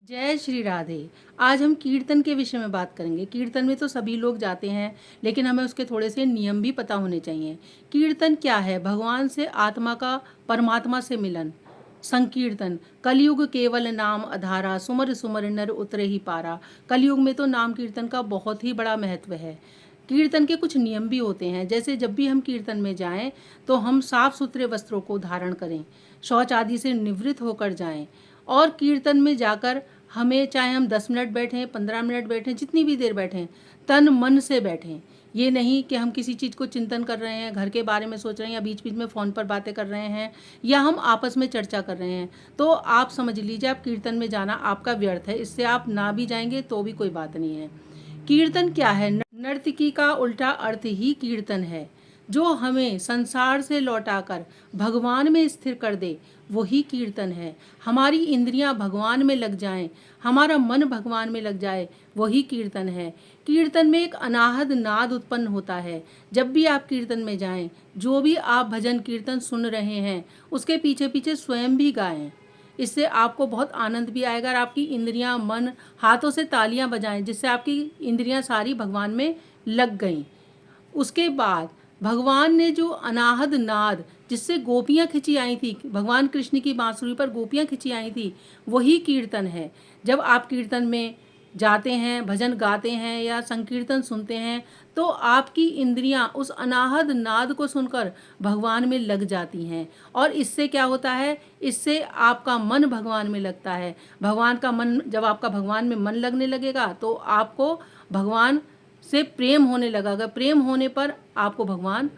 जय श्री राधे। आज हम कीर्तन के विषय में बात करेंगे। कीर्तन में तो सभी लोग जाते हैं, लेकिन हमें उसके थोड़े से नियम भी पता होने चाहिए। कीर्तन क्या है? भगवान से आत्मा का परमात्मा से मिलन। संकीर्तन कलयुग केवल नाम अधारा, सुमर सुमर नर उतरे ही पारा। कलयुग में तो नाम कीर्तन का बहुत ही बड़ा महत्व है। कीर्तन के कुछ नियम भी होते हैं, जैसे जब भी हम कीर्तन में जाएं तो हम साफ सुथरे वस्त्रों को धारण करें, शौच आदि से निवृत्त होकर जाएं। और कीर्तन में जाकर हमें, चाहे हम 10 मिनट बैठें, 15 मिनट बैठें, जितनी भी देर बैठें, तन मन से बैठें। ये नहीं कि हम किसी चीज़ को चिंतन कर रहे हैं, घर के बारे में सोच रहे हैं, या बीच बीच में फ़ोन पर बातें कर रहे हैं, या हम आपस में चर्चा कर रहे हैं। तो आप समझ लीजिए, आप कीर्तन में जाना आपका व्यर्थ है। इससे आप ना भी जाएंगे तो भी कोई बात नहीं है। कीर्तन क्या है? नर्तकी का उल्टा अर्थ ही कीर्तन है। जो हमें संसार से लौटाकर भगवान में स्थिर कर दे, वही कीर्तन है। हमारी इंद्रियां भगवान में लग जाएं, हमारा मन भगवान में लग जाए, वही कीर्तन है। कीर्तन में एक अनाहद नाद उत्पन्न होता है। जब भी आप कीर्तन में जाएं, जो भी आप भजन कीर्तन सुन रहे हैं, उसके पीछे पीछे स्वयं भी गाएं। इससे आपको बहुत आनंद भी आएगा और आपकी इंद्रियां, मन, हाथों से तालियां बजाएं, जिससे आपकी इंद्रियां सारी भगवान में लग गईं। उसके बाद भगवान ने जो अनाहद नाद, जिससे गोपियां खिंची आई थी, भगवान कृष्ण की बांसुरी पर गोपियां खिंची आई थी, वही कीर्तन है। जब आप कीर्तन में जाते हैं, भजन गाते हैं या संकीर्तन सुनते हैं, तो आपकी इंद्रियां उस अनाहद नाद को सुनकर भगवान में लग जाती हैं। और इससे क्या होता है? इससे आपका मन भगवान में लगता है। भगवान का मन, जब आपका भगवान में मन लगने लगेगा तो आपको भगवान से प्रेम होने लगेगा। प्रेम होने पर आपको भगवान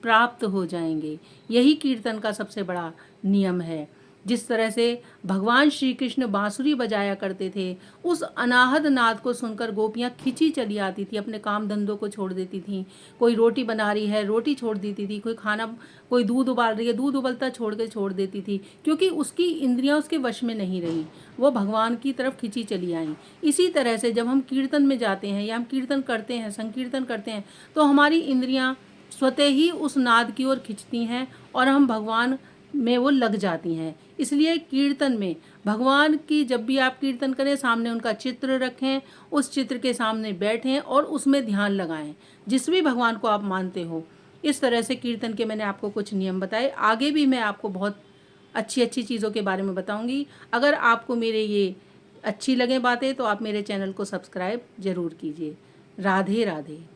प्राप्त हो जाएंगे। यही कीर्तन का सबसे बड़ा नियम है। जिस तरह से भगवान श्री कृष्ण बांसुरी बजाया करते थे, उस अनाहद नाद को सुनकर गोपियां खिंची चली आती थी, अपने काम धंधों को छोड़ देती थी। कोई रोटी बना रही है, रोटी छोड़ देती थी। कोई खाना, कोई दूध उबाल रही है, दूध उबलता छोड़ देती थी, क्योंकि उसकी इंद्रियां उसके वश में नहीं रही, वो भगवान की तरफ खिंची चली आई। इसी तरह से जब हम कीर्तन में जाते हैं या हम कीर्तन करते हैं, संकीर्तन करते हैं, तो हमारी इंद्रियां स्वतः ही उस नाद की ओर खिंचती हैं और हम भगवान में वो लग जाती हैं। इसलिए कीर्तन में भगवान की, जब भी आप कीर्तन करें, सामने उनका चित्र रखें, उस चित्र के सामने बैठें और उसमें ध्यान लगाएं, जिस भी भगवान को आप मानते हो। इस तरह से कीर्तन के मैंने आपको कुछ नियम बताए। आगे भी मैं आपको बहुत अच्छी अच्छी चीज़ों के बारे में बताऊंगी। अगर आपको मेरे ये अच्छी लगे बातें, तो आप मेरे चैनल को सब्सक्राइब ज़रूर कीजिए। राधे राधे।